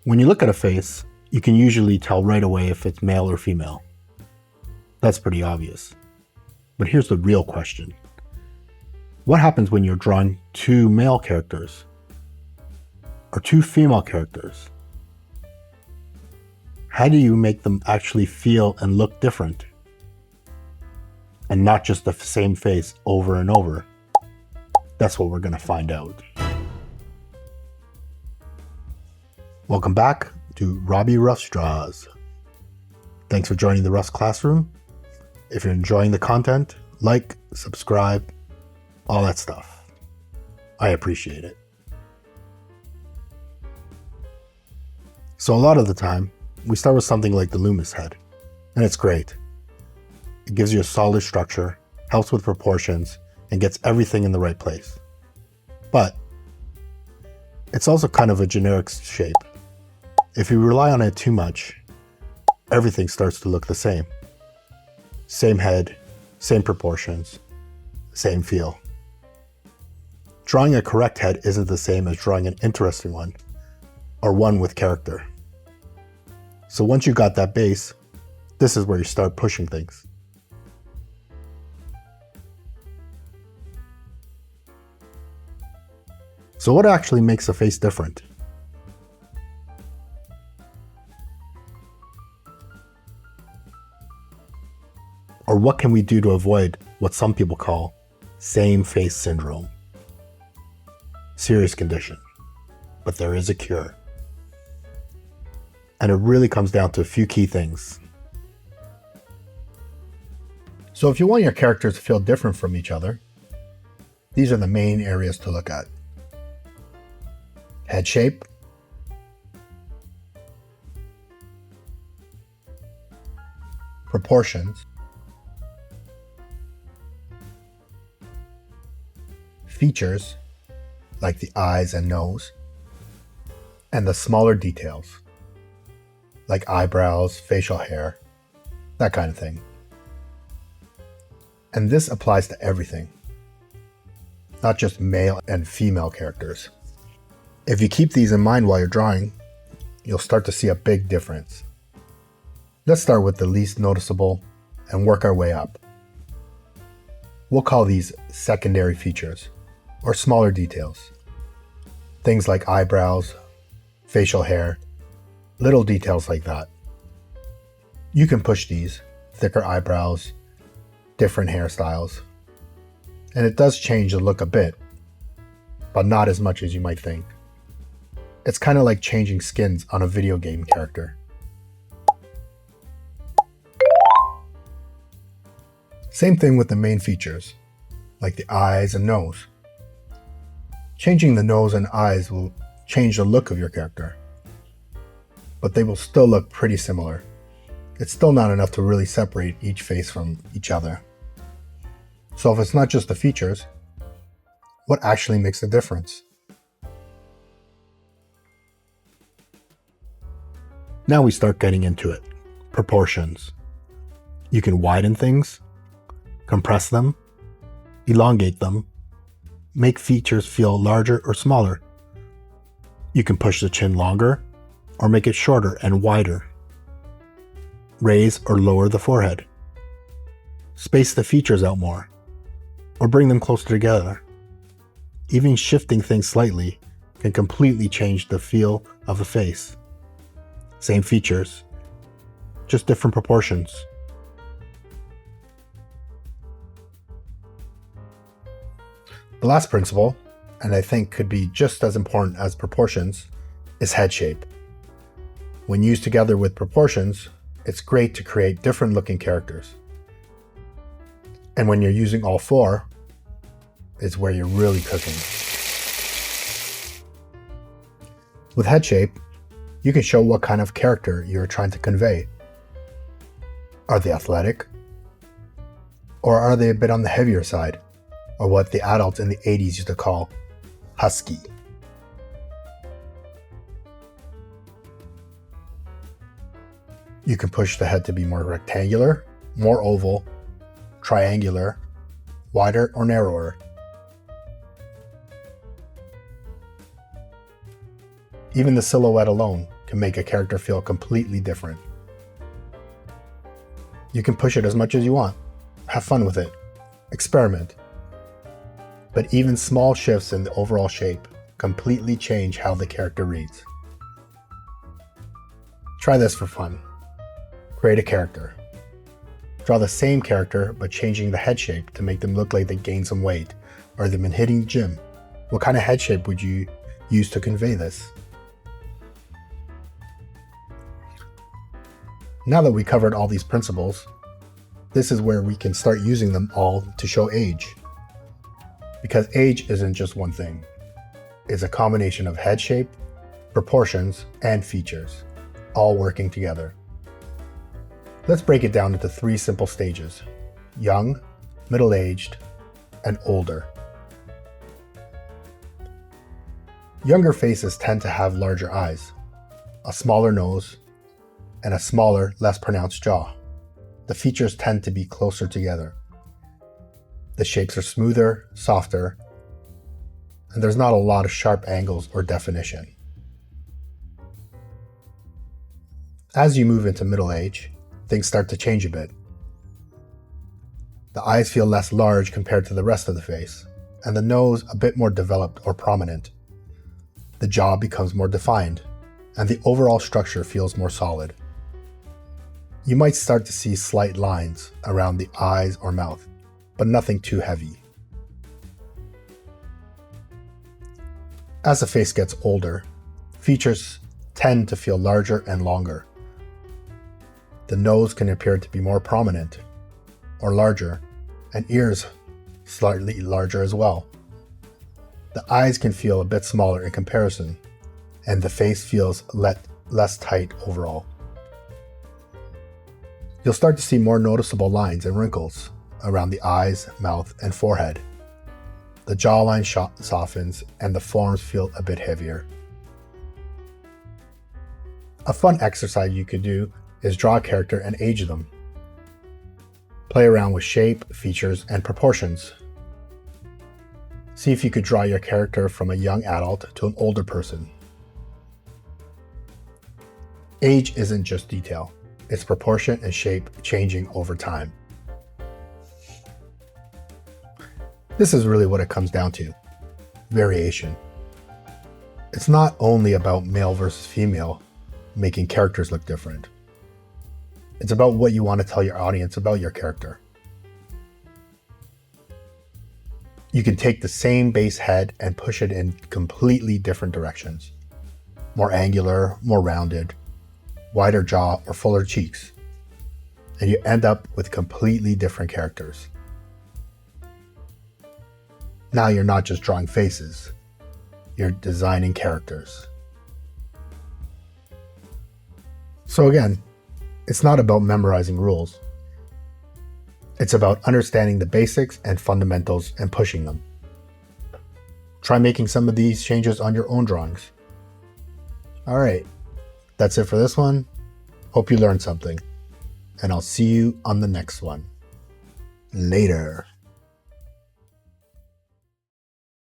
When you look at a face, you can usually tell right away if it's male or female. That's pretty obvious. But here's the real question. What happens when you're drawing two male characters or two female characters? How do you make them actually feel and look different? And not just the same face over and over? That's what we're going to find out. Welcome back to Robbie Ruff's Draws. Thanks for joining the Ruff's Classroom. If you're enjoying the content, like, subscribe, all that stuff. I appreciate it. So a lot of the time, we start with something like the Loomis head, and it's great. It gives you a solid structure, helps with proportions, and gets everything in the right place. But it's also kind of a generic shape. If you rely on it too much, everything starts to look the same. Same head, same proportions, same feel. Drawing a correct head isn't the same as drawing an interesting one, or one with character. So once you got that base, this is where you start pushing things. So what actually makes a face different? Or what can we do to avoid what some people call same face syndrome? Serious condition, but there is a cure. And it really comes down to a few key things. So if you want your characters to feel different from each other, these are the main areas to look at. Head shape, proportions, features like the eyes and nose, and the smaller details like eyebrows, facial hair, that kind of thing. And this applies to everything, not just male and female characters. If you keep these in mind while you're drawing, you'll start to see a big difference. Let's start with the least noticeable and work our way up. We'll call these secondary features, or smaller details. Things like eyebrows, facial hair, little details like that. You can push these, thicker eyebrows, different hairstyles, and it does change the look a bit, but not as much as you might think. It's kind of like changing skins on a video game character. Same thing with the main features, like the eyes and nose. Changing the nose and eyes will change the look of your character, but they will still look pretty similar. It's still not enough to really separate each face from each other. So if it's not just the features, what actually makes a difference? Now we start getting into it. Proportions. You can widen things, compress them, elongate them, make features feel larger or smaller. You can push the chin longer or make it shorter and wider. Raise or lower the forehead. Space the features out more or bring them closer together. Even shifting things slightly can completely change the feel of a face. Same features, just different proportions. The last principle, and I think could be just as important as proportions, is head shape. When used together with proportions, it's great to create different looking characters. And when you're using all four, it's where you're really cooking. With head shape, you can show what kind of character you're trying to convey. Are they athletic? Or are they a bit on the heavier side? Or what the adults in the 80s used to call husky. You can push the head to be more rectangular, more oval, triangular, wider or narrower. Even the silhouette alone can make a character feel completely different. You can push it as much as you want. Have fun with it. Experiment. But even small shifts in the overall shape completely change how the character reads. Try this for fun. Create a character. Draw the same character but changing the head shape to make them look like they gained some weight or they've been hitting the gym. What kind of head shape would you use to convey this? Now that we covered all these principles, this is where we can start using them all to show age. Because age isn't just one thing. It's a combination of head shape, proportions, and features, all working together. Let's break it down into 3 simple stages: young, middle-aged, and older. Younger faces tend to have larger eyes, a smaller nose, and a smaller, less pronounced jaw. The features tend to be closer together. The shapes are smoother, softer, and there's not a lot of sharp angles or definition. As you move into middle age, things start to change a bit. The eyes feel less large compared to the rest of the face, and the nose a bit more developed or prominent. The jaw becomes more defined, and the overall structure feels more solid. You might start to see slight lines around the eyes or mouth, but nothing too heavy. As the face gets older, features tend to feel larger and longer. The nose can appear to be more prominent or larger, and ears slightly larger as well. The eyes can feel a bit smaller in comparison, and the face feels less tight overall. You'll start to see more noticeable lines and wrinkles around the eyes, mouth, and forehead. The jawline softens and the forms feel a bit heavier. A fun exercise you could do is draw a character and age them. Play around with shape, features, and proportions. See if you could draw your character from a young adult to an older person. Age isn't just detail, it's proportion and shape changing over time. This is really what it comes down to: variation. It's not only about male versus female making characters look different. It's about what you want to tell your audience about your character. You can take the same base head and push it in completely different directions. More angular, more rounded, wider jaw, or fuller cheeks. And you end up with completely different characters. Now you're not just drawing faces, you're designing characters. So again, it's not about memorizing rules. It's about understanding the basics and fundamentals and pushing them. Try making some of these changes on your own drawings. Alright, that's it for this one. Hope you learned something, and I'll see you on the next one. Later.